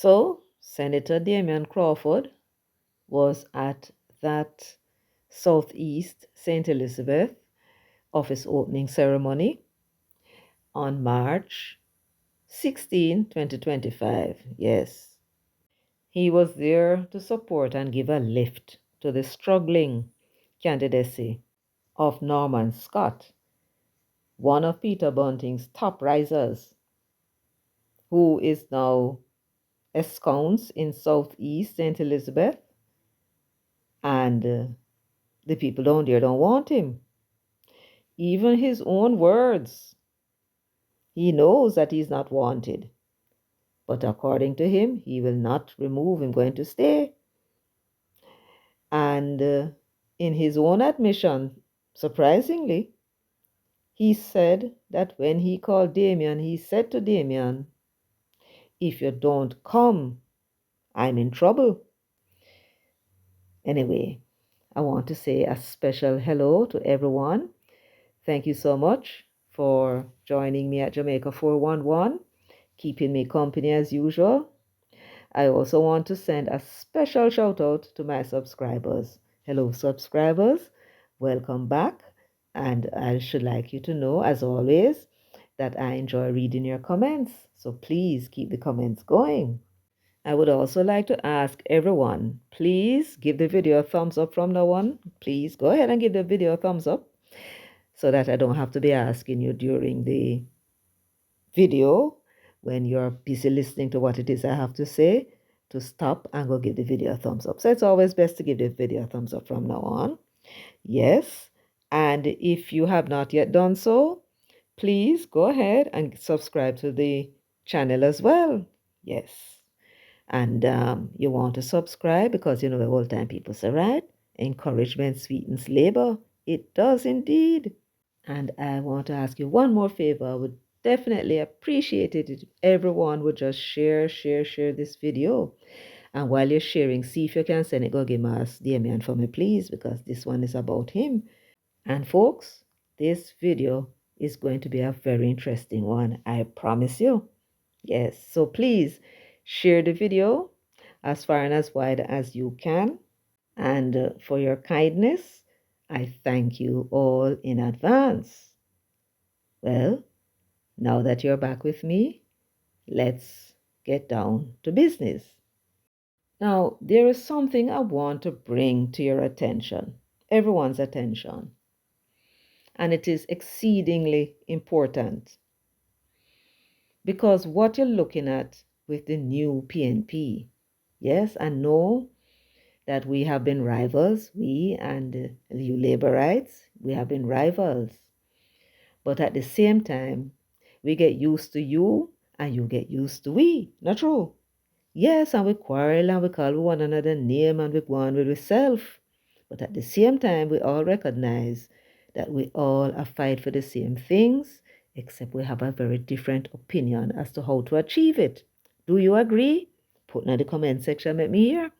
So Senator Damion Crawford was at that Southeast St. Elizabeth office opening ceremony on March 16, 2025. Yes. He was there to support and give a lift to the struggling candidacy of Norman Scott, one of Peter Bunting's top risers, who is now ensconced in Southeast St. Elizabeth, and the people down there don't want him. Even his own words, he knows that he's not wanted. But according to him, he will not remove him, going to stay. And in his own admission, surprisingly, he said that when he called Damion, he said to Damion, if you don't come, I'm in trouble. Anyway, I want to say a special hello to everyone. Thank you so much for joining me at Jamaica 411, keeping me company as usual. I also want to send a special shout out to my subscribers. Hello, subscribers. Welcome back. And I should like you to know, as always, that I enjoy reading your comments. So please keep the comments going. I would also like to ask everyone, please give the video a thumbs up from now on. Please go ahead and give the video a thumbs up so that I don't have to be asking you during the video when you're busy listening to what it is I have to say to stop and go give the video a thumbs up. So it's always best to give the video a thumbs up from now on. Yes. And if you have not yet done so, please go ahead and subscribe to the channel as well. Yes. And you want to subscribe because you know the old time people say, right? Encouragement sweetens labor. It does indeed. And I want to ask you one more favor. I would definitely appreciate it if everyone would just share this video. And while you're sharing, see if you can send it go give us Damion for me, please, because this one is about him. And folks, this video is going to be a very interesting one. I promise you. Yes. So please share the video as far and as wide as you can. And for your kindness, I thank you all in advance. Well, now that you're back with me, let's get down to business. Now, there is something I want to bring to your attention, everyone's attention, and it is exceedingly important because what you're looking at with the new PNP, yes, I know that we have been rivals, we and you Laborites, we have been rivals. But at the same time, we get used to you and you get used to we. Not true? Yes, and we quarrel and we call one another name and we go on with ourselves. But at the same time, we all recognize that we all are fight for the same things, except we have a very different opinion as to how to achieve it. Do you agree? Put in the comment section, let me hear.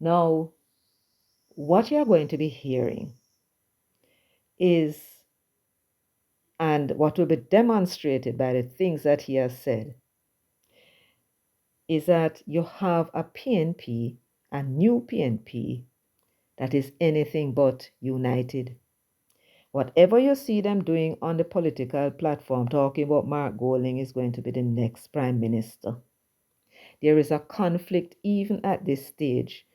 Now, what you're going to be hearing is, and what will be demonstrated by the things that he has said, is that you have a PNP, a new PNP, that is anything but united. Whatever you see them doing on the political platform, talking about Mark Golding is going to be the next Prime Minister. There is a conflict even at this stage.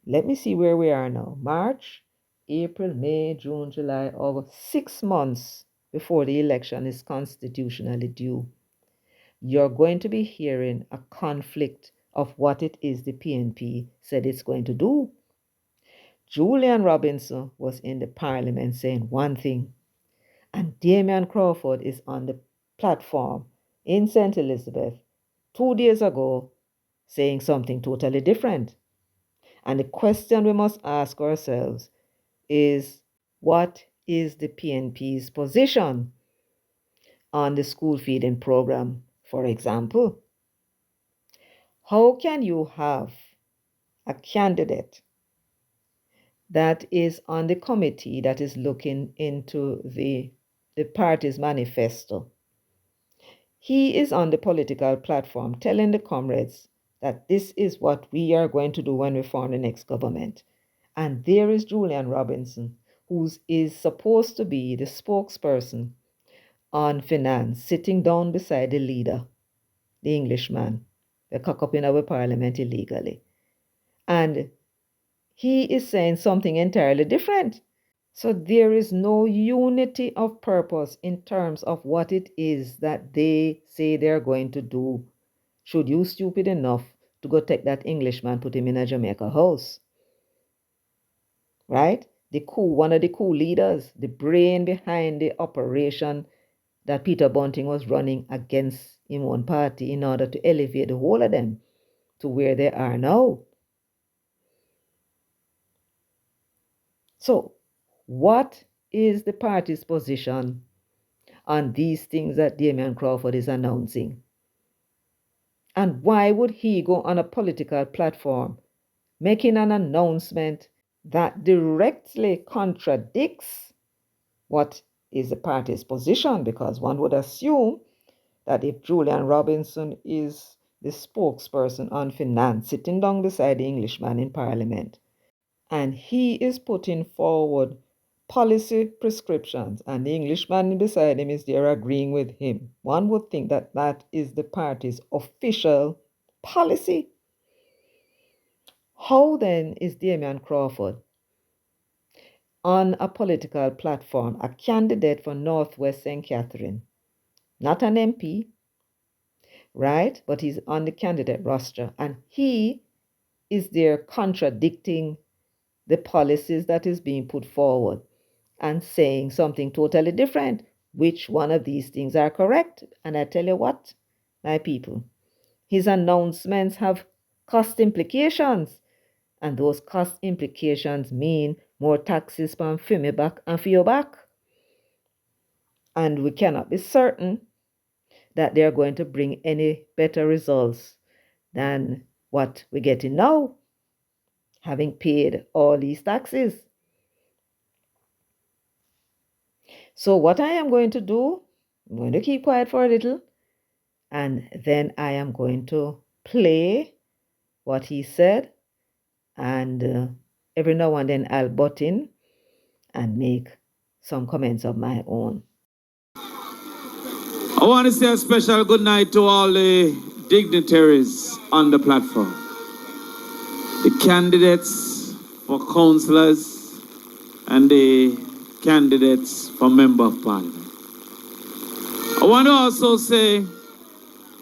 Let me see where we are now. March, April, May, June, July, August, 6 months before the election is constitutionally due. You're going to be hearing a conflict of what it is the PNP said it's going to do. Julian Robinson was in the parliament saying one thing, and Damion Crawford is on the platform in St. Elizabeth 2 days ago saying something totally different. And the question we must ask ourselves is, what is the PNP's position on the school feeding program, for example? How can you have a candidate that is on the committee that is looking into the party's manifesto He is on the political platform telling the comrades that this is what we are going to do when we form the next government. And there is Julian Robinson, who is supposed to be the spokesperson on finance, sitting down beside the leader, the Englishman, the cock up in our parliament illegally. And he is saying something entirely different. So there is no unity of purpose in terms of what it is that they say they're going to do. Should you stupid enough to go take that Englishman, put him in a Jamaica house? Right? One of the coup leaders, the brain behind the operation that Peter Bunting was running against in one party in order to elevate the whole of them to where they are now. So, what is the party's position on these things that Damion Crawford is announcing? And why would he go on a political platform making an announcement that directly contradicts what is the party's position? Because one would assume that if Julian Robinson is the spokesperson on finance, sitting down beside the Englishman in Parliament, and he is putting forward policy prescriptions, and the Englishman beside him is there agreeing with him, one would think that that is the party's official policy. How then is Damion Crawford on a political platform, a candidate for Northwest St. Catherine, not an MP, right? But he's on the candidate roster, and he is there contradicting the policies that is being put forward and saying something totally different. Which one of these things are correct? And I tell you what, my people, his announcements have cost implications, and those cost implications mean more taxes for me back and for your back. And we cannot be certain that they are going to bring any better results than what we're getting now, having paid all these taxes. So what I am going to do, I'm going to keep quiet for a little, and then I am going to play what he said, and every now and then I'll butt in and make some comments of my own. I want to say a special good night to all the dignitaries on the platform, the candidates for councillors and the candidates for Member of Parliament. I want to also say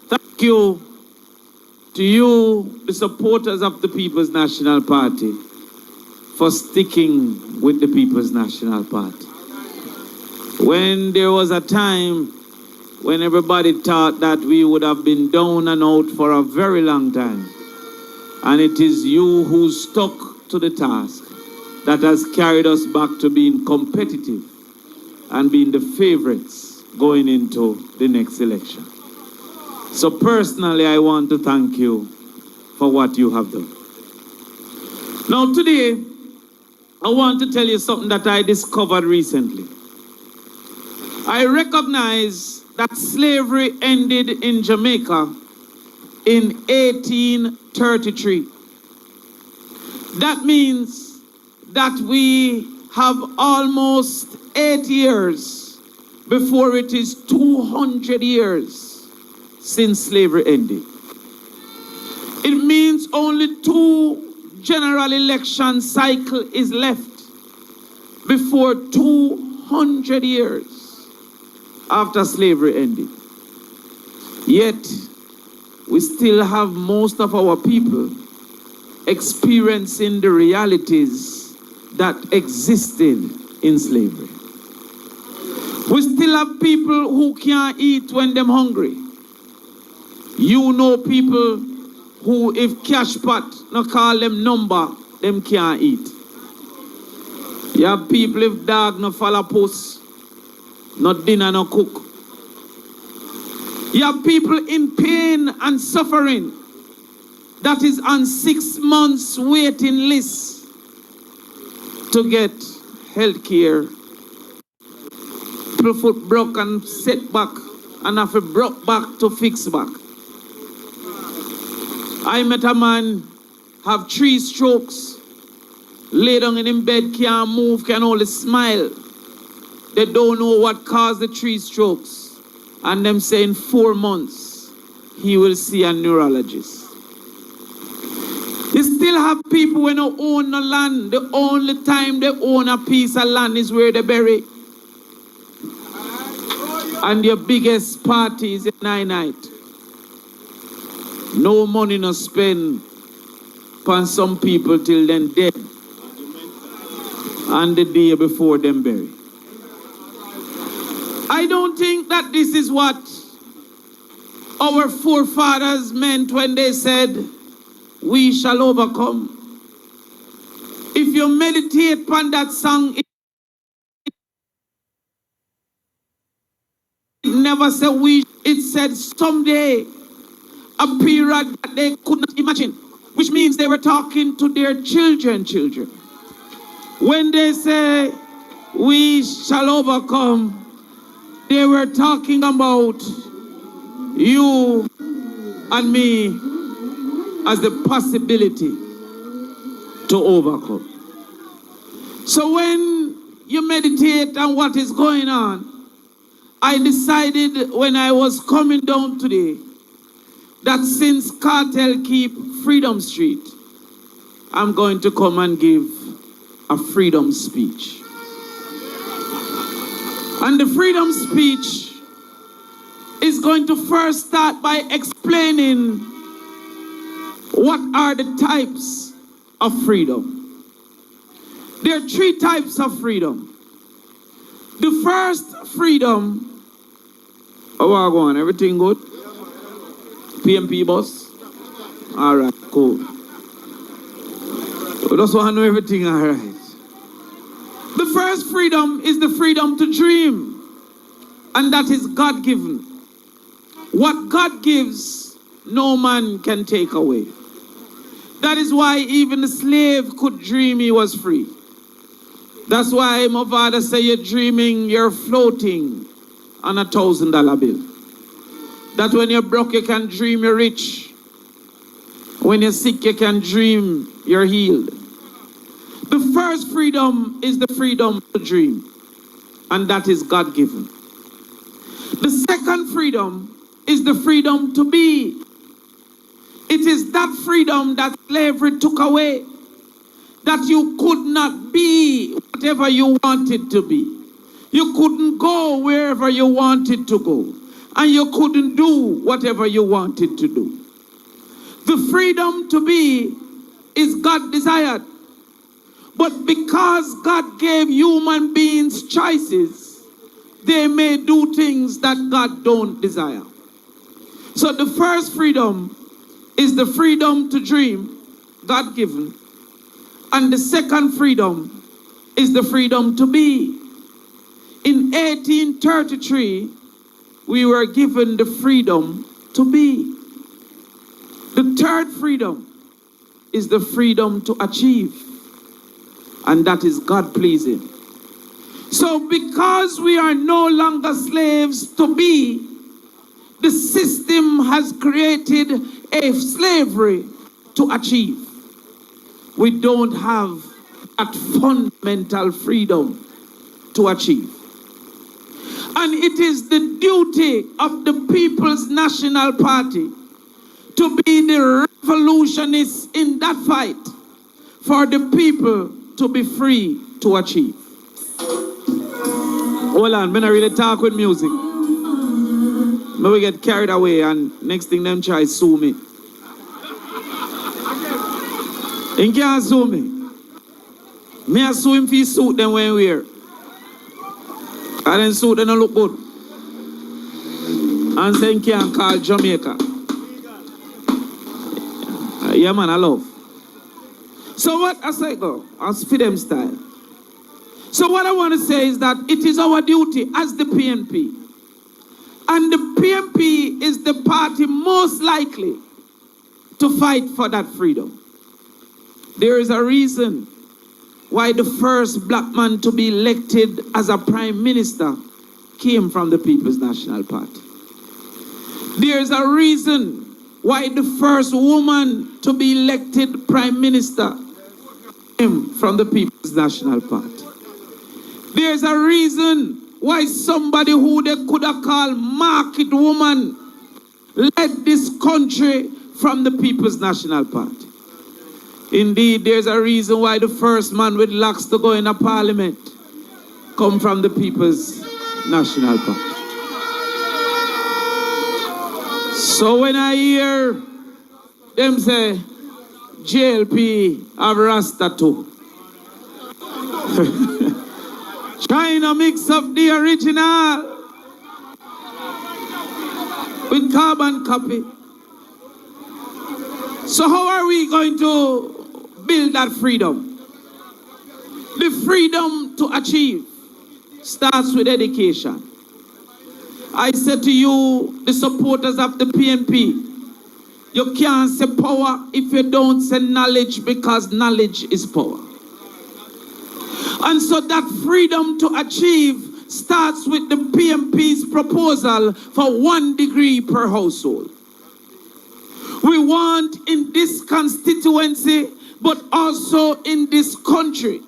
thank you to you, the supporters of the People's National Party, for sticking with the People's National Party. When there was a time when everybody thought that we would have been down and out for a very long time, and it is you who stuck to the task that has carried us back to being competitive and being the favorites going into the next election. So personally, I want to thank you for what you have done. Now today, I want to tell you something that I discovered recently. I recognize that slavery ended in Jamaica in 1833. That means that we have almost 8 years before it is 200 years since slavery ended. It means only 2 general election cycles is left before 200 years after slavery ended. Yet, we still have most of our people experiencing the realities that existed in slavery. We still have people who can't eat when they're hungry. You know people who, if cash pot no call them number, them can't eat. You have people if dog no follow post, not dinner, no cook. You have people in pain and suffering that is on 6 months waiting list to get health care. People foot broke and set back and have to broke back to fix back. I met a man have 3 strokes, lay down in him bed, can't move, can only smile. They don't know what caused the 3 strokes. And them say in 4 months, he will see a neurologist. You still have people when they own the land. The only time they own a piece of land is where they bury. And your biggest party is at night. No money no spend upon some people till then dead. And the day before them bury. I don't think that this is what our forefathers meant when they said, we shall overcome. If you meditate upon that song, it never said we, it said someday, a period that they could not imagine, which means they were talking to their children. When they say, we shall overcome, they were talking about you and me as the possibility to overcome. So when you meditate on what is going on, I decided when I was coming down today that since cartel keep Freedom Street, I'm going to come and give a freedom speech. And the freedom speech is going to first start by explaining what are the types of freedom. There are 3 types of freedom. The first freedom, how are you going? Everything good? PNP boss? All right, cool. We just want to know everything all right. The first freedom is the freedom to dream, and that is God-given. What God gives, no man can take away. That is why even the slave could dream he was free. That's why my father say you're dreaming, you're floating on $1,000 bill. That when you're broke, you can dream you're rich. When you're sick, you can dream you're healed. The first freedom is the freedom to dream, and that is God-given. The second freedom is the freedom to be. It is that freedom that slavery took away, that you could not be whatever you wanted to be. You couldn't go wherever you wanted to go, and you couldn't do whatever you wanted to do. The freedom to be is God desired. But because God gave human beings choices, they may do things that God don't desire. So the first freedom is the freedom to dream, God-given. And the second freedom is the freedom to be. In 1833, we were given the freedom to be. The third freedom is the freedom to achieve. And that is God-pleasing. So because we are no longer slaves to be, the system has created a slavery to achieve. We don't have that fundamental freedom to achieve. And it is the duty of the People's National Party to be the revolutionists in that fight for the people to be free to achieve. Hold on, I'm not really talk with music. Maybe we get carried away and next thing them try sue me. He can't sue me. Me I sue him for his suit them when we wear. And then suit them don't look good. And say he can't call Jamaica. Yeah man, I love. So what I say go, I'll spit them style. So what I want to say is that it is our duty as the PNP. And the PNP is the party most likely to fight for that freedom. There is a reason why the first black man to be elected as a prime minister came from the People's National Party. There's a reason why the first woman to be elected prime minister came from the People's National Party. There's a reason why somebody who they could have called market woman led this country from the People's National Party. Indeed, there's a reason why the first man with locks to go in a parliament come from the People's National Party. So when I hear them say, JLP have Rasta too, trying to mix up the original with carbon copy. So how are we going to build that freedom? The freedom to achieve starts with education. I said to you, the supporters of the PNP, you can't say power if you don't say knowledge, because knowledge is power. And so that freedom to achieve starts with the PNP's proposal for 1 degree per household. We want in this constituency, but also in this country,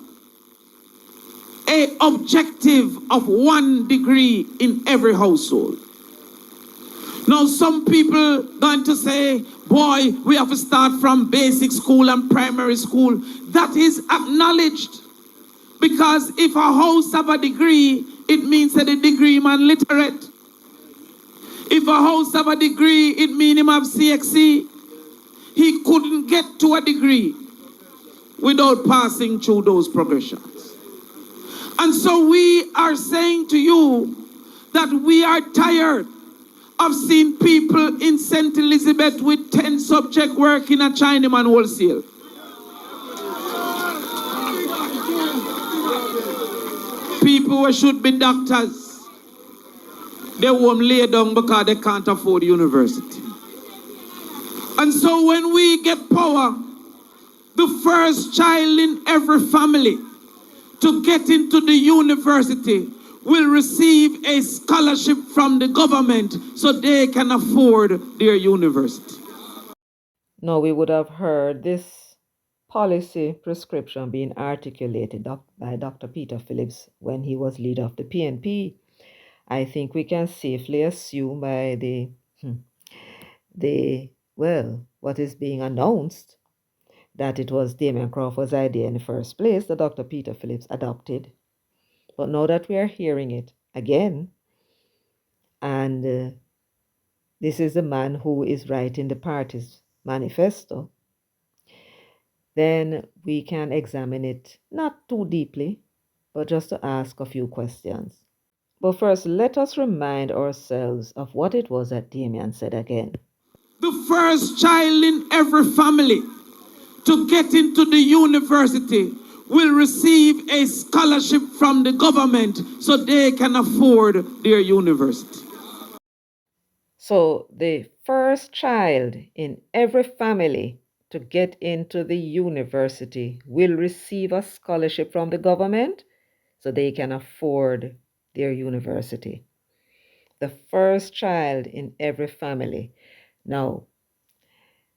an objective of 1 degree in every household. Now, some people going to say, boy, we have to start from basic school and primary school. That is acknowledged. Because if a house have a degree, it means that the degree man literate. If a house have a degree, it means him have CXC. He couldn't get to a degree without passing through those progressions. And so we are saying to you that we are tired of seeing people in St. Elizabeth with 10 subject working at Chinaman wholesale. People who should be doctors, they won't lay down because they can't afford university. And so when we get power, the first child in every family to get into the university will receive a scholarship from the government so they can afford their university. Now, we would have heard this policy prescription being articulated by Dr. Peter Phillips when he was leader of the PNP. I think we can safely assume by what is being announced, that it was Damion Crawford's idea in the first place that Dr. Peter Phillips adopted. But now that we are hearing it again, and this is the man who is writing the party's manifesto, then we can examine it not too deeply, but just to ask a few questions. But first, let us remind ourselves of what it was that Damion said again. The first child in every family to get into the university will receive a scholarship from the government so they can afford their university. So the first child in every family to get into the university will receive a scholarship from the government so they can afford their university. The first child in every family. Now,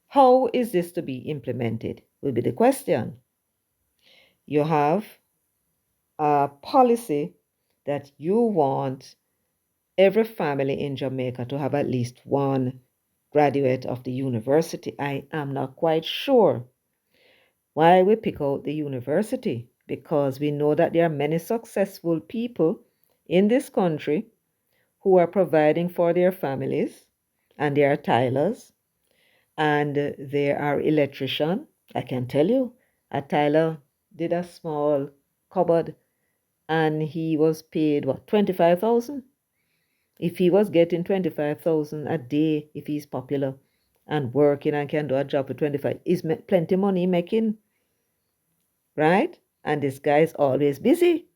how is this to be implemented will be the question. You have a policy that you want every family in Jamaica to have at least one graduate of the university. I am not quite sure why we pick out the university, because we know that there are many successful people in this country who are providing for their families, and there are tilers, and there are electricians. I can tell you, a tiler did a small cupboard and he was paid, what, 25,000? If he was getting 25,000 a day, if he's popular and working and can do a job for 25, is plenty money making, right? And this guy is always busy.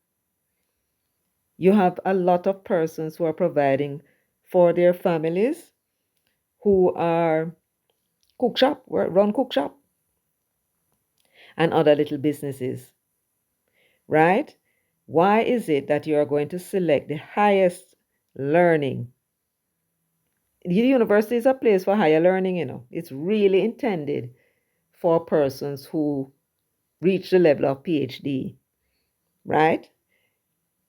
You have a lot of persons who are providing for their families, who are cook shop, run cook shop, and other little businesses, right? Why is it that you are going to select the highest learning the university is a place for higher learning, It's really intended for persons who reach the level of PhD, right?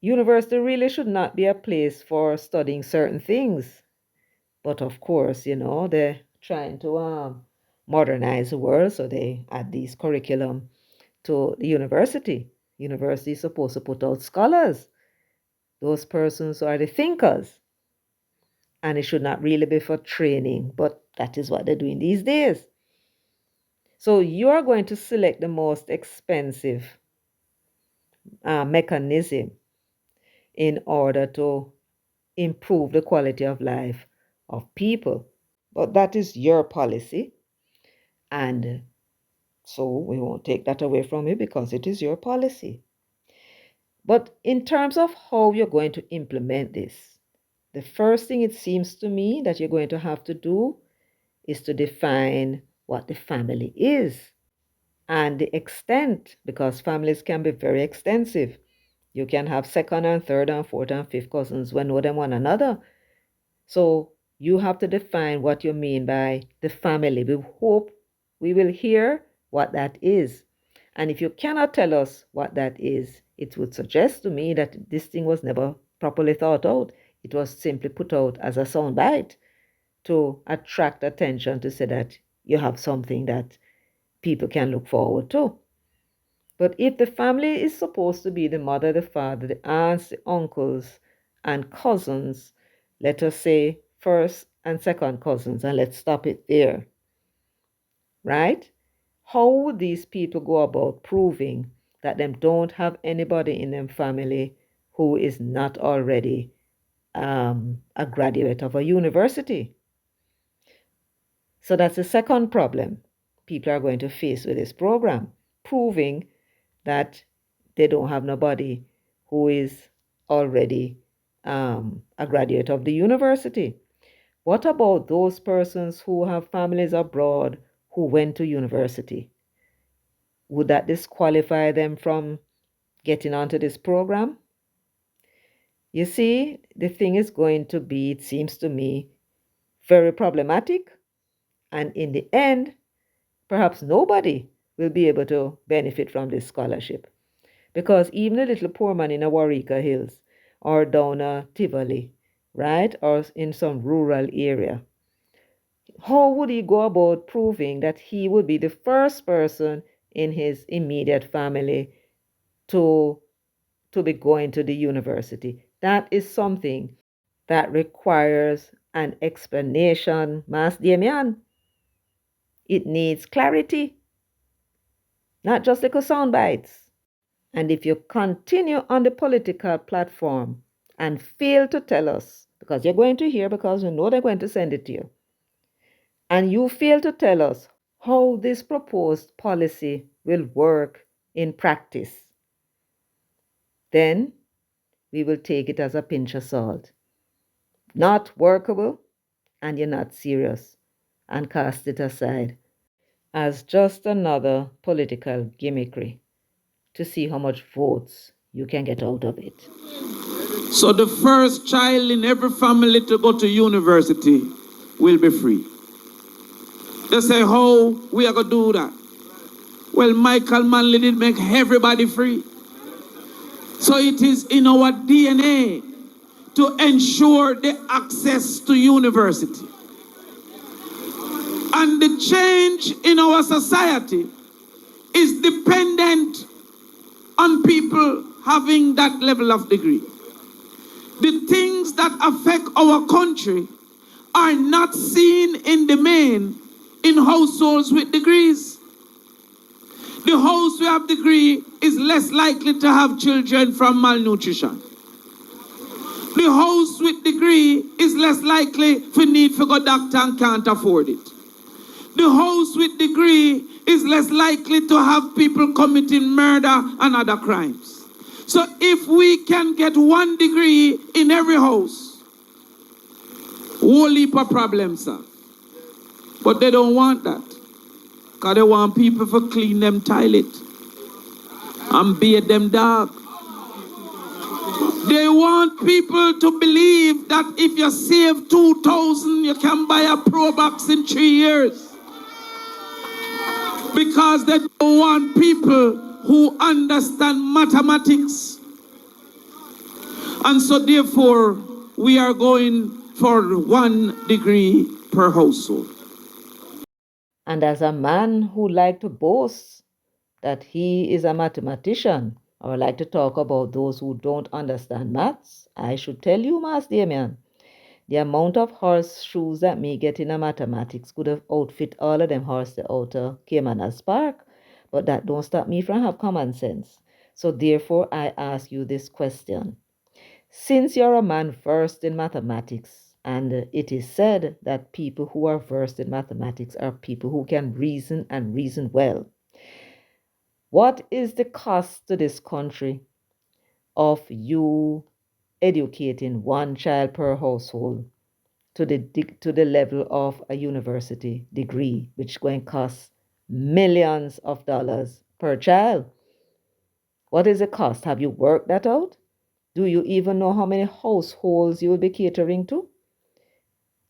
University really should not be a place for studying certain things. But of course, they're trying to modernize the world, so they add these curriculum to the university. University is supposed to put out scholars. Those persons are the thinkers. And it should not really be for training, but that is what they're doing these days. So you are going to select the most expensive mechanism in order to improve the quality of life of people. But that is your policy. And so we won't take that away from you because it is your policy. But in terms of how you're going to implement this, the first thing it seems to me that you're going to have to do is to define what the family is and the extent, because families can be very extensive. You can have second and third and fourth and fifth cousins who know them one another. So you have to define what you mean by the family. We hope we will hear what that is. And if you cannot tell us what that is, it would suggest to me that this thing was never properly thought out. It was simply put out as a soundbite to attract attention, to say that you have something that people can look forward to. But if the family is supposed to be the mother, the father, the aunts, the uncles, and cousins, let us say first and second cousins, and let's stop it there, right? How would these people go about proving that them don't have anybody in them family who is not already a graduate of a university? So that's the second problem people are going to face with this program, proving that they don't have nobody who is already a graduate of the university. What about those persons who have families abroad who went to university? Would that disqualify them from getting onto this program? You see, the thing is going to be, it seems to me, very problematic. And in the end, perhaps nobody will be able to benefit from this scholarship. Because even a little poor man in a Warika Hills or down a Tivoli, right, or in some rural area, how would he go about proving that he would be the first person in his immediate family to, to be going to the university? That is something that requires an explanation, Mas Damion. It needs clarity, not just little sound bites. And if you continue on the political platform and fail to tell us, because you're going to hear, because you know they're going to send it to you, and you fail to tell us how this proposed policy will work in practice, then we will take it as a pinch of salt. Not workable, and you're not serious, and cast it aside as just another political gimmickry to see how much votes you can get out of it. So the first child in every family to go to university will be free. They say, how we are going to do that? Well, Michael Manley did make everybody free. So it is in our DNA to ensure the access to university. And the change in our society is dependent on people having that level of degree. The things that affect our country are not seen in the main in households with degrees. The house we have degree is less likely to have children from malnutrition. The house with degree is less likely for need for go doctor and can't afford it. The house with degree is less likely to have people committing murder and other crimes. So if we can get 1 degree in every house, whole heap of problems, sir. But they don't want that. Because they want people to clean them toilet and bathe them dog. They want people to believe that if you save 2,000, you can buy a Pro Box in 3 years. Because they don't want people who understand mathematics. And so therefore, we are going for 1 degree per household. And as a man who like to boast that he is a mathematician, or like to talk about those who don't understand maths, I should tell you, Mas Damion, the amount of horseshoes that me get in a mathematics could have outfit all of them horse the outer Caymanas Park, but that don't stop me from have common sense. So therefore, I ask you this question. Since you're a man versed in mathematics, and it is said that people who are versed in mathematics are people who can reason and reason well, what is the cost to this country of you educating one child per household to the level of a university degree, which is going to cost millions of dollars per child? What is the cost? Have you worked that out? Do you even know how many households you will be catering to?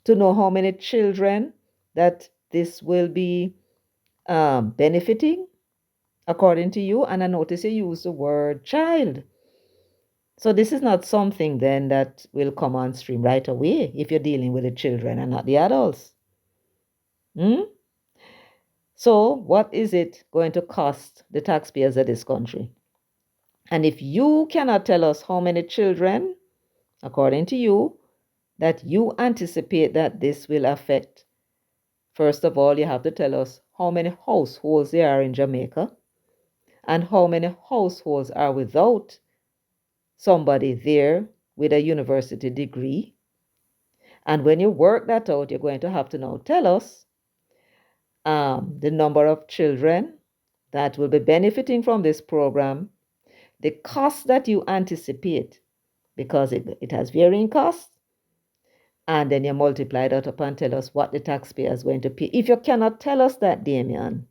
To know how many children that this will be benefiting, according to you? And I notice you use the word child. So this is not something then that will come on stream right away if you're dealing with the children and not the adults. So what is it going to cost the taxpayers of this country? And if you cannot tell us how many children, according to you, that you anticipate that this will affect, first of all, you have to tell us how many households there are in Jamaica and how many households are without somebody there with a university degree. And when you work that out, you're going to have to now tell us the number of children that will be benefiting from this program, the cost that you anticipate, because it has varying costs, and then you multiply that up and tell us what the taxpayer is going to pay. If you cannot tell us that, Damion,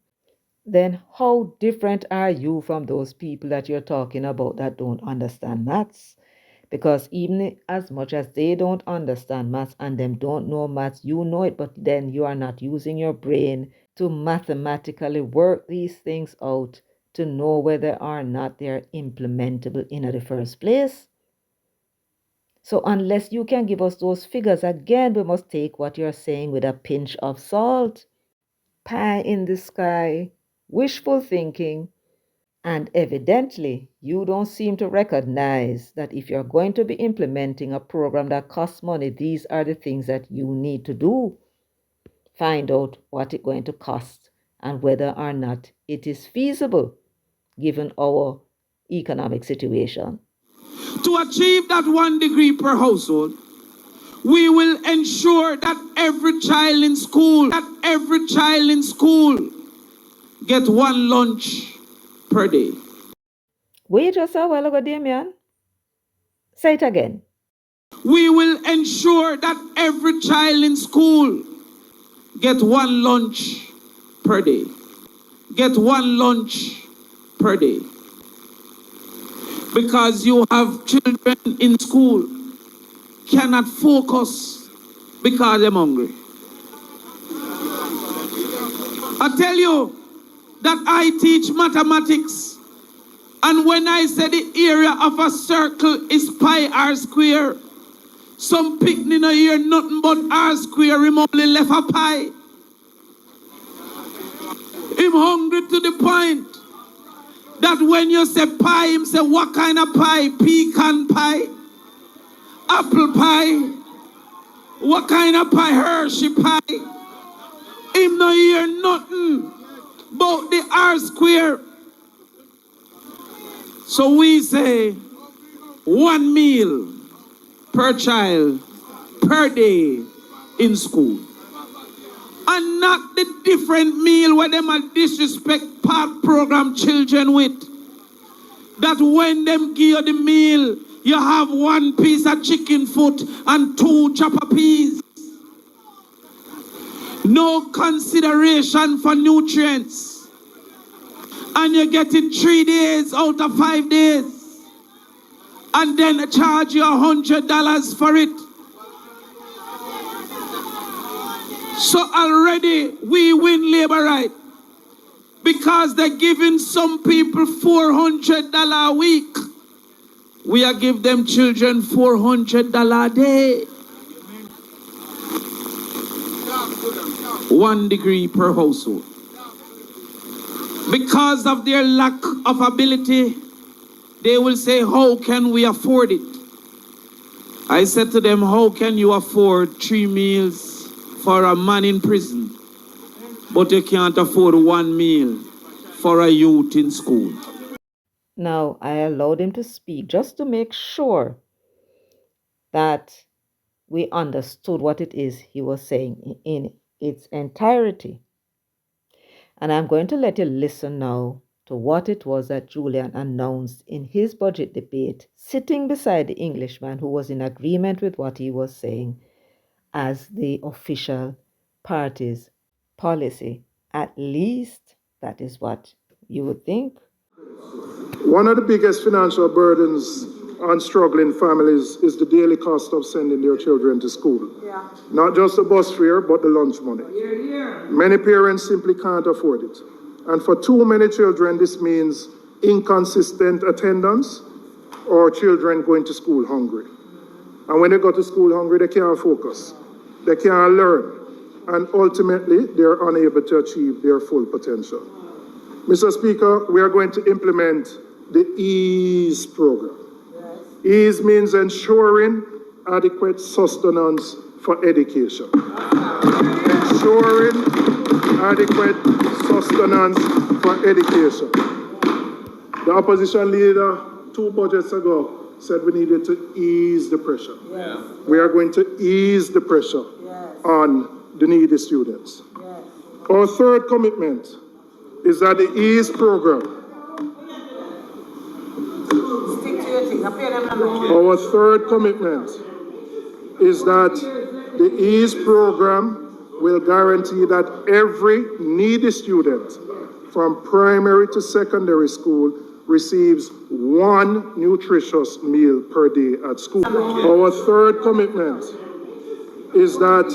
then how different are you from those people that you're talking about that don't understand maths? Because even as much as they don't understand maths and them don't know maths, you know it, but then you are not using your brain to mathematically work these things out to know whether or not they're implementable in the first place. So unless you can give us those figures, again, we must take what you're saying with a pinch of salt. Pie in the sky, wishful thinking, and evidently you don't seem to recognize that if you're going to be implementing a program that costs money, these are the things that you need to do. Find out what it's going to cost and whether or not it is feasible given our economic situation. To achieve that 1 degree per household, we will ensure that every child in school get 1 lunch per day. Wait just a while ago, Damion. Say it again. We will ensure that every child in school get 1 lunch per day. Get 1 lunch per day. Because you have children in school cannot focus because they're hungry. I tell you that I teach mathematics, and when I say the area of a circle is pi r square, some picnic no hear nothing but r square, him only left a pi. Him hungry to the point that when you say pie, him say, what kind of pie? Pecan pie? Apple pie? What kind of pie? Hershey pie? Him no hear nothing about the R square. So we say 1 meal per child per day in school. And not the different meal where them a disrespect part program children with. That when them give you the meal, you have 1 piece of chicken foot and 2 chopper peas. No consideration for nutrients. And you get it 3 days out of 5 days. and then charge you $100 for it. So already we win labor right because they're giving some people $400 a week. We are give them children $400 a day. 1 degree per household. Because of their lack of ability, they will say, how can we afford it? I said to them, how can you afford 3 meals for a man in prison, but you can't afford 1 meal for a youth in school? Now, I allowed him to speak just to make sure that we understood what it is he was saying in its entirety. And I'm going to let you listen now to what it was that Julian announced in his budget debate, sitting beside the Englishman who was in agreement with what he was saying as the official party's policy. At least that is what you would think. One of the biggest financial burdens on struggling families is the daily cost of sending their children to school. Yeah. Not just the bus fare, but the lunch money. Yeah. Many parents simply can't afford it. And for too many children, this means inconsistent attendance or children going to school hungry. And when they go to school hungry, they can't focus. They can't learn. And ultimately, they're unable to achieve their full potential. Mr. Speaker, we are going to implement the EASE program. Yes. EASE means ensuring adequate sustenance for education. Ensuring adequate sustenance for education. The opposition leader 2 budgets ago said we needed to ease the pressure. Yes. We are going to ease the pressure on the needy students. Yes. Our third commitment is that the EASE program. Our third commitment is that the EASE program will guarantee that every needy student from primary to secondary school receives 1 nutritious meal per day at school. Our third commitment is that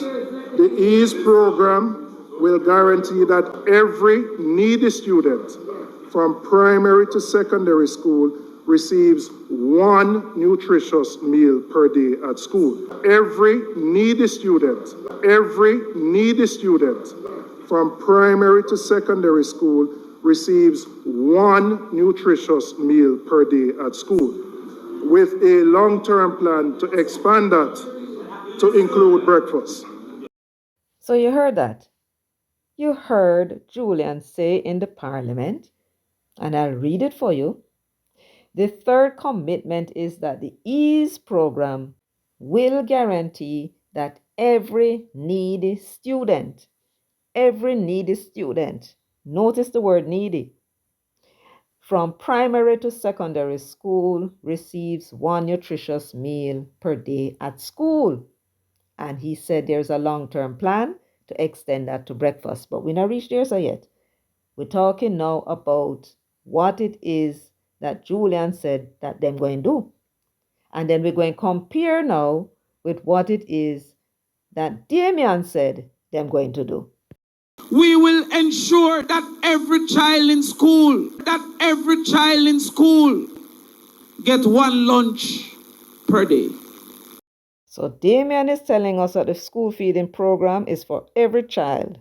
the EASE program will guarantee that every needy student from primary to secondary school receives 1 nutritious meal per day at school. Every needy student from primary to secondary school receives 1 nutritious meal per day at school, with a long-term plan to expand that to include breakfast. So you heard that. You heard Julian say in the parliament, and I'll read it for you. The third commitment is that the EASE program will guarantee that every needy student, notice the word needy, from primary to secondary school receives 1 nutritious meal per day at school. And he said there's a long-term plan to extend that to breakfast, but we're not reached there so yet. We're talking now about what it is that Julian said that they're going to do. And then we're going to compare now with what it is that Damion said they're going to do. We will ensure that every child in school get 1 lunch per day. So Damion is telling us that the school feeding program is for every child,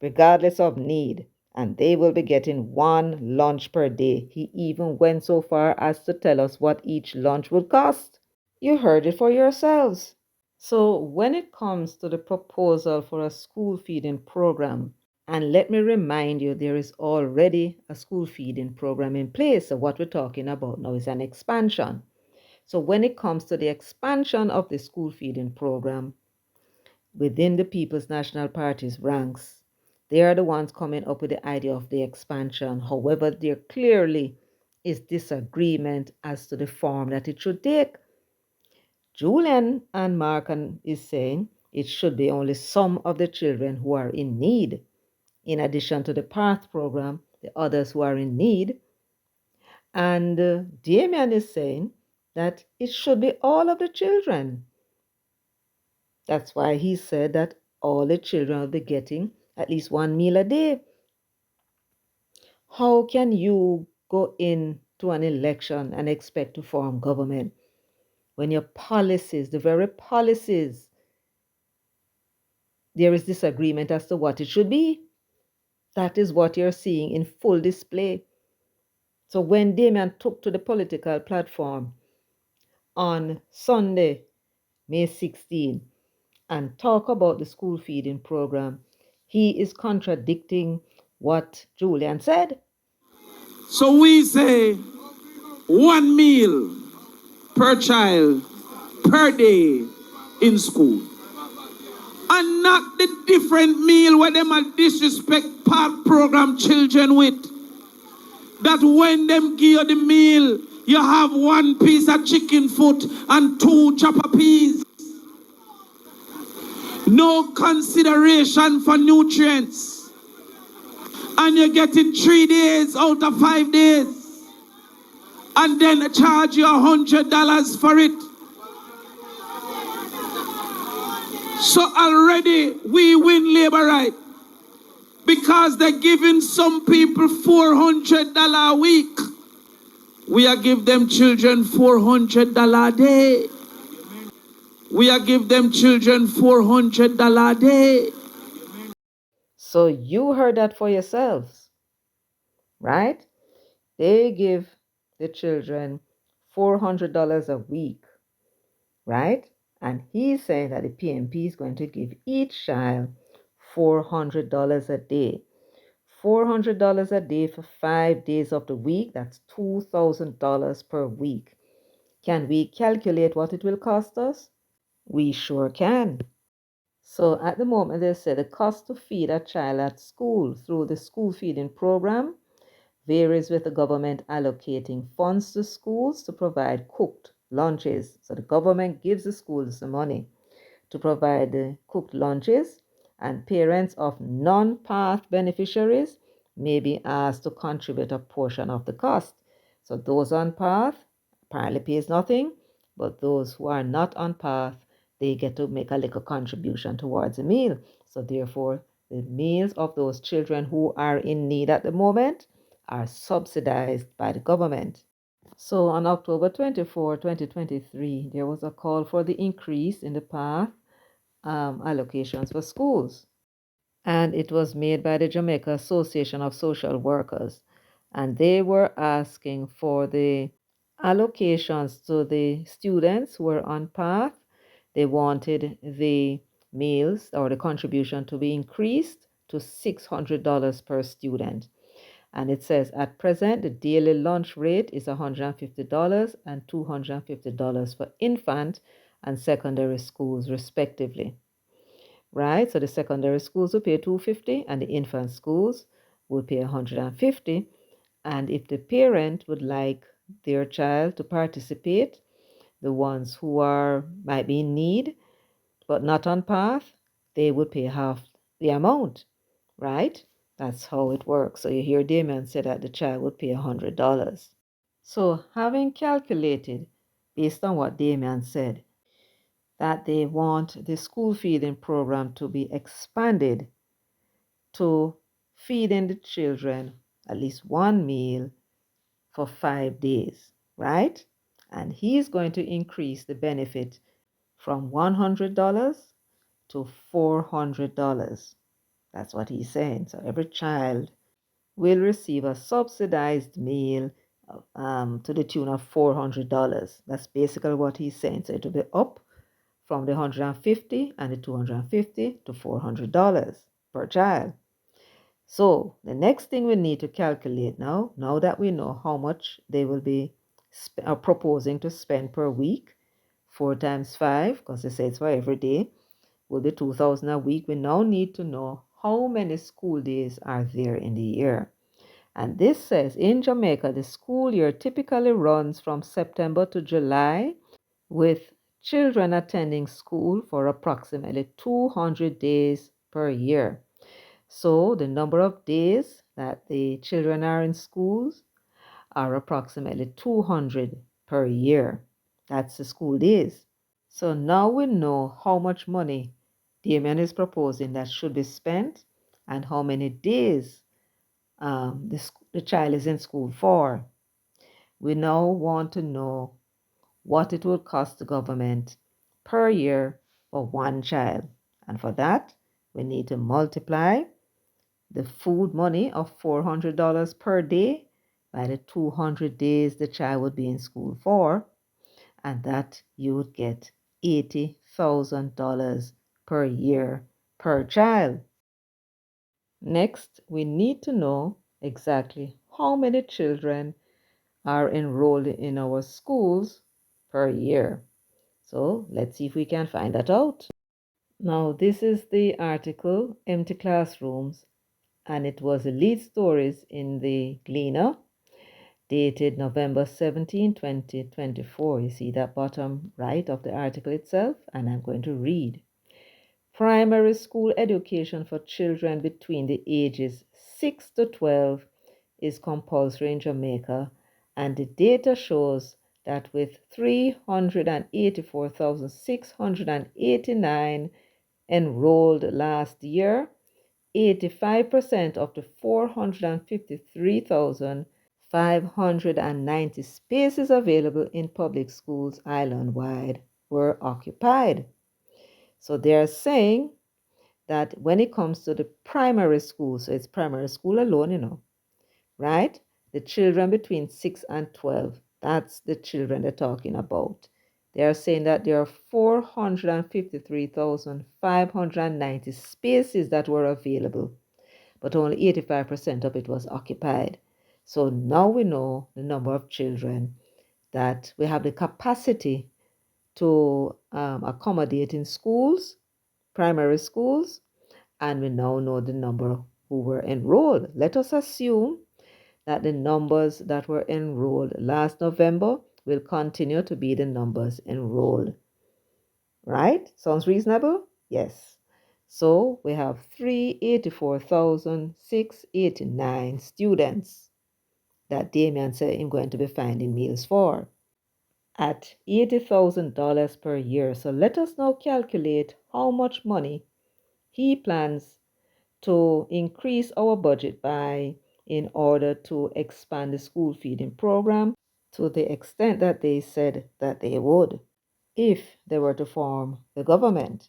regardless of need, and they will be getting 1 lunch per day. He even went so far as to tell us what each lunch would cost. You heard it for yourselves. So when it comes to the proposal for a school feeding program, and let me remind you, there is already a school feeding program in place. So what we're talking about now is an expansion. So when it comes to the expansion of the school feeding program within the People's National Party's ranks, they are the ones coming up with the idea of the expansion. However, there clearly is disagreement as to the form that it should take. Julian and Markan is saying it should be only some of the children who are in need, in addition to the PATH program, the others who are in need. And Damian is saying that it should be all of the children. That's why he said that all the children will be getting at least one meal a day. How can you go into an election and expect to form government when your policies, the very policies, there is disagreement as to what it should be? That is what you're seeing in full display. So when Damion took to the political platform on Sunday, May 16, and talk about the school feeding program, he is contradicting what Julian said. So we say 1 meal per child per day in school. And not the different meal where them a disrespect park program children with. That when them give you the meal, you have 1 piece of chicken foot and 2 chopper peas. No consideration for nutrients. And you get it 3 days out of 5 days. And then charge you $100 for it. So already we win labor right. Because they're giving some people $400 a week. We are give them children $400 a day. We are give them children $400 a day. So you heard that for yourselves, right? They give the children $400 a week, right? And he's saying that the PNP is going to give each child $400 a day. $400 a day for 5 days of the week, that's $2,000 per week. Can we calculate what it will cost us? We sure can. So at the moment, they say the cost to feed a child at school through the school feeding program varies with the government allocating funds to schools to provide cooked lunches. So the government gives the schools the money to provide the cooked lunches, and parents of non-PATH beneficiaries may be asked to contribute a portion of the cost. So those on PATH apparently pays nothing, but those who are not on PATH, they get to make a little contribution towards a meal. So therefore, the meals of those children who are in need at the moment are subsidized by the government. So on October 24, 2023, there was a call for the increase in the PATH allocations for schools. And it was made by the Jamaica Association of Social Workers. And they were asking for the allocations to the students who were on PATH. They wanted the meals or the contribution to be increased to $600 per student. And it says at present, the daily lunch rate is $150 and $250 for infant and secondary schools, respectively. Right? So the secondary schools will pay $250 and the infant schools will pay $150. And if the parent would like their child to participate, the ones who might be in need but not on PATH, they would pay half the amount, right? That's how it works. So you hear Damion say that the child would pay $100. So having calculated, based on what Damion said, that they want the school feeding program to be expanded to feeding the children at least one meal for 5 days, right? And he's going to increase the benefit from $100 to $400. That's what he's saying. So every child will receive a subsidized meal to the tune of $400. That's basically what he's saying. So it will be up from the $150 and the $250 to $400 per child. So the next thing we need to calculate now that we know how much they will be proposing to spend per week, 4 times 5, because they say it's for every day, will be 2,000 a week. We now need to know how many school days are there in the year. And this says in Jamaica, the school year typically runs from September to July, with children attending school for approximately 200 days per year. So the number of days that the children are in schools are approximately 200 per year. That's the school days. So now we know how much money Damion is proposing that should be spent and how many days the child is in school for. We now want to know what it will cost the government per year for one child. And for that, we need to multiply the food money of $400 per day by the 200 days the child would be in school for, and that you would get $80,000 per year per child. Next, we need to know exactly how many children are enrolled in our schools per year. So let's see if we can find that out. Now, this is the article, Empty Classrooms, and it was the lead stories in the Gleaner, dated November 17, 2024. You see that bottom right of the article itself, and I'm going to read. Primary school education for children between the ages 6 to 12 is compulsory in Jamaica, and the data shows that with 384,689 enrolled last year, 85% of the 453,590 spaces available in public schools island-wide were occupied. So they're saying that when it comes to the primary school, so it's primary school alone, right? The children between 6 and 12, that's the children they're talking about. They are saying that there are 453,590 spaces that were available, but only 85% of it was occupied. So now we know the number of children that we have the capacity to accommodate in schools, primary schools, and we now know the number who were enrolled. Let us assume that the numbers that were enrolled last November will continue to be the numbers enrolled. Right? Sounds reasonable? Yes. So we have 384,689 students that Damion said I'm going to be finding meals for at $80,000 per year. So let us now calculate how much money he plans to increase our budget by in order to expand the school feeding program to the extent that they said that they would if they were to form the government.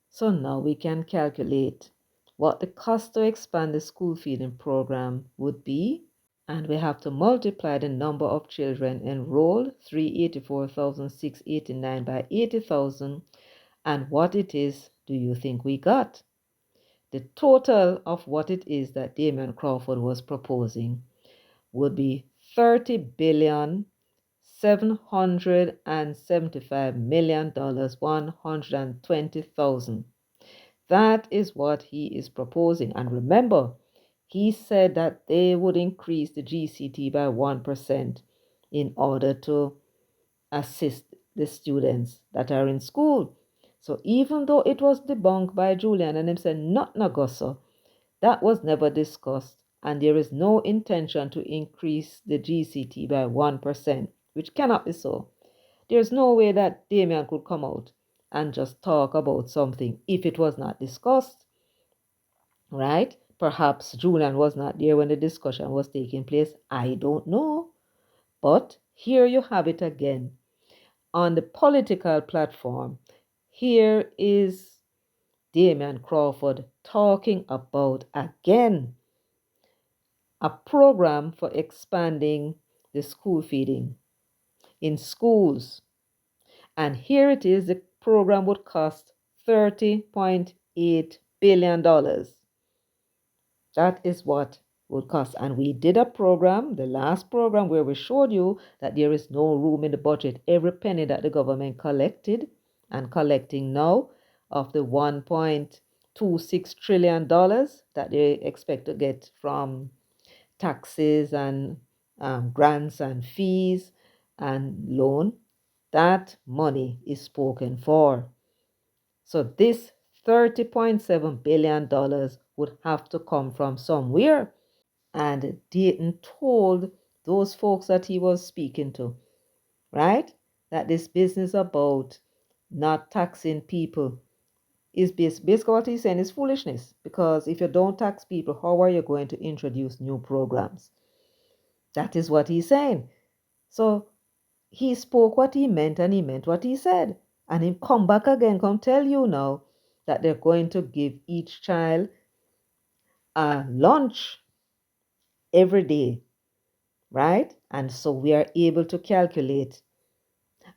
So now we can calculate what the cost to expand the school feeding program would be, and we have to multiply the number of children enrolled, 384,689 by 80,000, and what it is do you think we got? The total of what it is that Damion Crawford was proposing would be $30,775,120,000. That is what he is proposing. And remember, he said that they would increase the GCT by 1% in order to assist the students that are in school. So even though it was debunked by Julian and him said not Nagoso, that was never discussed, and there is no intention to increase the GCT by 1%, which cannot be so. There's no way that Damion could come out and just talk about something if it was not discussed, right? Perhaps Julian was not there when the discussion was taking place. I don't know. But here you have it again. On the political platform, here is Damion Crawford talking about again a program for expanding the school feeding in schools. And here it is, the program would cost $30.8 billion. That is what would cost. And we did a program, the last program, where we showed you that there is no room in the budget. Every penny that the government collected and collecting now of the $1.26 trillion that they expect to get from taxes and grants and fees and loan, that money is spoken for. So this $30.7 billion would have to come from somewhere. And Dayton told those folks that he was speaking to, right? that this business about not taxing people is basically what he's saying is foolishness. Because if you don't tax people, how are you going to introduce new programs? That is what he's saying. So he spoke what he meant and he meant what he said. And he come back again, come tell you now that they're going to give each child a lunch every day, right? And so we are able to calculate.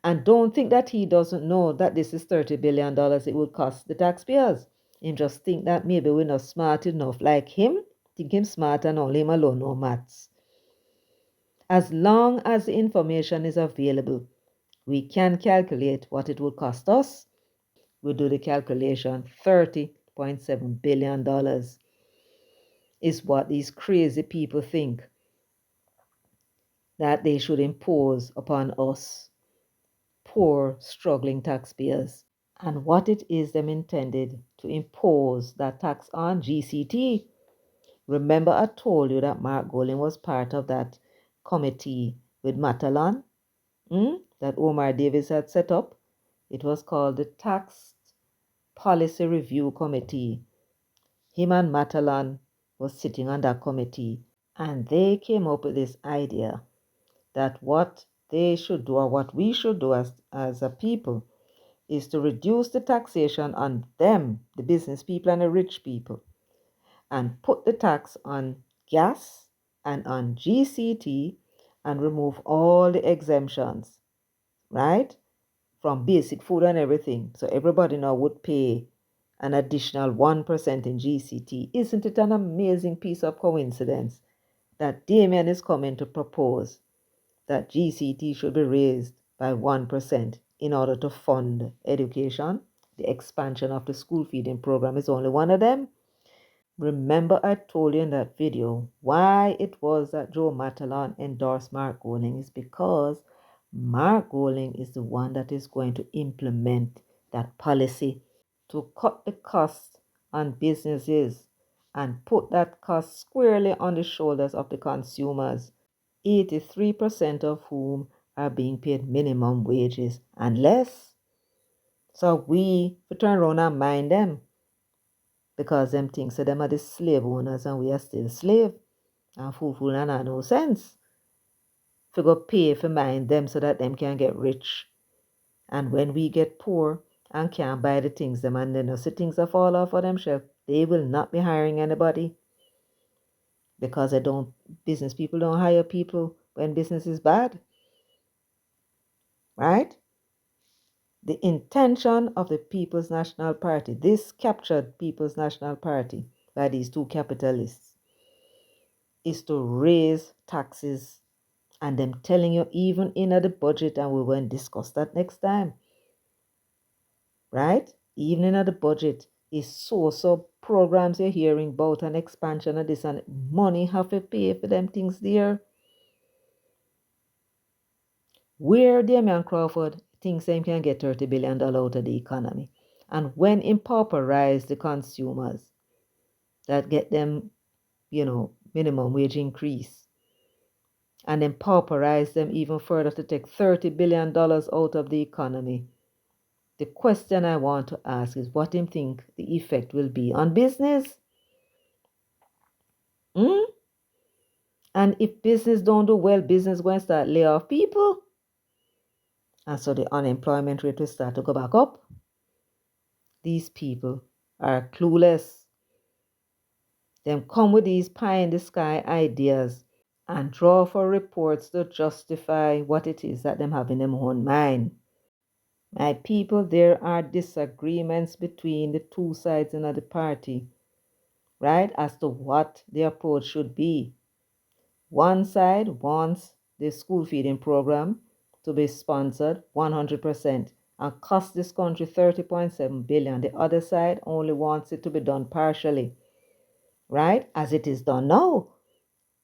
And don't think that he doesn't know that this is $30 billion it will cost the taxpayers. Him just think that maybe we're not smart enough like him. Think him smart and only him alone know maths. As long as the information is available, we can calculate what it will cost us. We do the calculation. $30.7 billion is what these crazy people think that they should impose upon us, poor, struggling taxpayers. And what it is them intended to impose that tax on GCT. Remember I told you that Mark Golding was part of that committee with Matalan that Omar Davis had set up. It was called the Tax Policy Review Committee. Him and Matalan was sitting on that committee, and they came up with this idea that what they should do, or what we should do as a people, is to reduce the taxation on them, the business people and the rich people, and put the tax on gas and on GCT and remove all the exemptions, right? From basic food and everything. So everybody now would pay an additional 1% in GCT. Isn't it an amazing piece of coincidence that Damion is coming to propose that GCT should be raised by 1% in order to fund education? The expansion of the school feeding program is only one of them. Remember I told you in that video why it was that Joe Matalan endorsed Mark Golding is because Mark Golding is the one that is going to implement that policy to cut the cost on businesses and put that cost squarely on the shoulders of the consumers, 83% of whom are being paid minimum wages and less. So we turn around and mind them, because them things so them are the slave owners and we are still slave. And fool and have no sense. We go pay for mind them so that them can get rich. And when we get poor and can't buy the things them and then the things that fall off for themselves, they will not be hiring anybody. Because business people don't hire people when business is bad. Right? The intention of the People's National Party, this captured People's National Party by these two capitalists, is to raise taxes, and them telling you even in the budget, and we will discuss that next time, right? Even in the budget is so programs you're hearing about an expansion of this, and money have to pay for them things there. Where Damion Crawford thinks they can get $30 billion out of the economy, and when impauperize the consumers that get them, minimum wage increase, and then pauperize them even further to take $30 billion out of the economy. The question I want to ask is what do you think the effect will be on business? And if business don't do well, business going to start lay off people. And so the unemployment rate will start to go back up. These people are clueless. Them come with these pie in the sky ideas and draw for reports to justify what it is that them have in them own mind. My people, there are disagreements between the two sides in the party, right, as to what the approach should be. One side wants the school feeding program to be sponsored 100% and cost this country $30.7 billion. The other side only wants it to be done partially, right, as it is done now,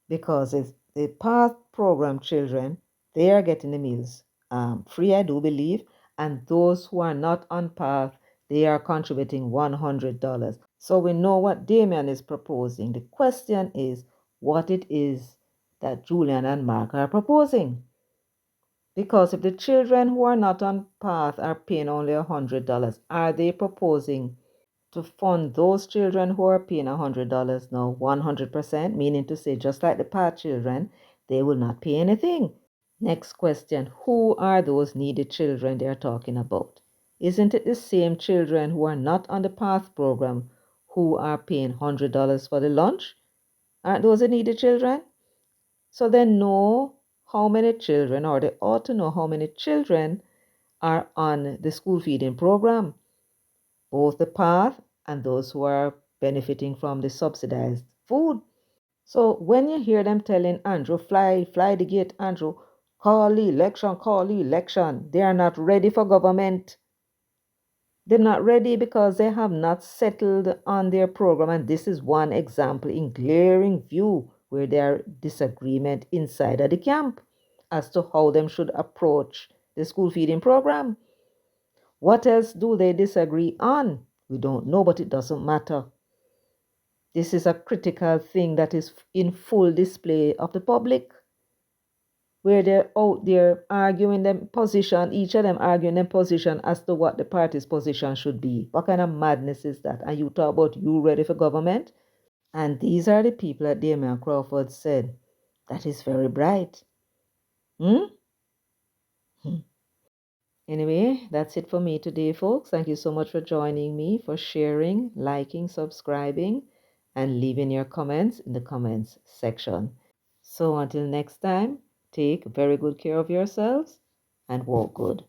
because it's the PATH program children, they are getting the meals free, I do believe, and those who are not on PATH, they are contributing $100. So we know what Damion is proposing. The question is what it is that Julian and Mark are proposing. Because if the children who are not on path are paying only $100, are they proposing to fund those children who are paying $100 now 100%, meaning to say, just like the path children, they will not pay anything? Next question, who are those needy children they are talking about? Isn't it the same children who are not on the PATH program who are paying $100 for the lunch? Aren't those the needy children? So they know how many children, or they ought to know how many children are on the school feeding program, both the PATH and those who are benefiting from the subsidized food. So when you hear them telling Andrew, fly the gate, Andrew, call the election, they are not ready for government. They're not ready because they have not settled on their program. And this is one example in glaring view where there are disagreement inside of the camp as to how them should approach the school feeding program. What else do they disagree on? We don't know, but it doesn't matter. This is a critical thing that is in full display of the public, where they're out there arguing them position, each of them arguing their position as to what the party's position should be. What kind of madness is that? And you talk about you ready for government? And these are the people that Damion Crawford said, that is very bright. Hmm? Anyway, that's it for me today, folks. Thank you so much for joining me, for sharing, liking, subscribing, and leaving your comments in the comments section. So until next time, take very good care of yourselves and walk good.